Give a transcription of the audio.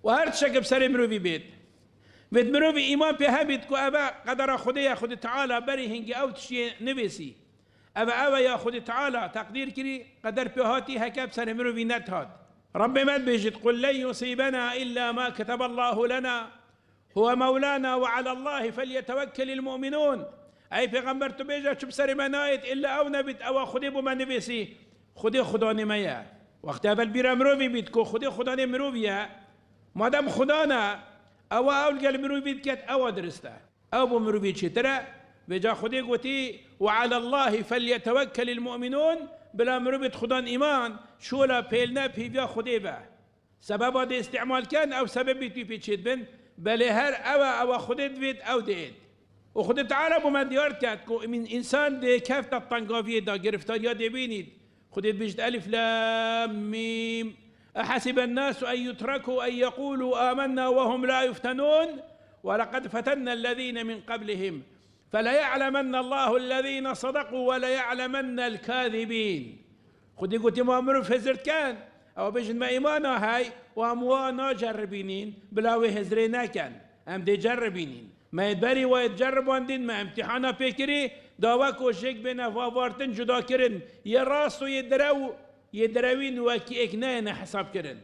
وهر تشك بسر مروفي بيت بيت مروفي إيمان بها بيت كو أبا قدر خدي خد تعالى بري هنجي أو تشي نبسي أبا يا خد تعالى تقدير كري قدر بهاتي هكا بسر مروفي نتهات رب ما بيجد قل لن يصيبنا إلا ما كتب الله لنا هو مولانا وعلى الله فليتوكل المؤمنون أي پیغمبر تو بيجا چوب سر منايت إلا أو نبيت أو خدي بو من نبسي خدي خداني ميا وقت أول بيرا مروفي بيت كو خدي خداني مروفيا مادام خدانا او اول مروفي بيت كات او درسته او بو مروفي چترا بجا خدي قوتي وعلى الله فليتوكل المؤمنون بلا مروفي خدان ايمان شولا بيلنا بيبيا خدي با سبب هذا استعمال كان او سبب بيتي بيتشيد بن بل هر او خدي بيت او ديت وخد تعالى بو من ديار كات كو من انسان دي كافت الطنقافيه دا گرفتاريا دي بينيد خدي بيجد الف لام ميم أحسب الناس أن يتركوا أن يقولوا آمنا وهم لا يفتنون ولقد فتنا الذين من قبلهم فليعلمن الله الذين صدقوا وليعلمن الكاذبين خدي قلت ما أمر فزرت كان أو بيجن ما إيمانا هاي وأموانا جربينين بلاوي هزرينا كان أم دي جربينين ما يدبري ويتجرب واندين ما امتحانا بكري داواكو شيك بنا فاوارتن جدا كرن يراسو يدروين وكي اكنين حساب كرن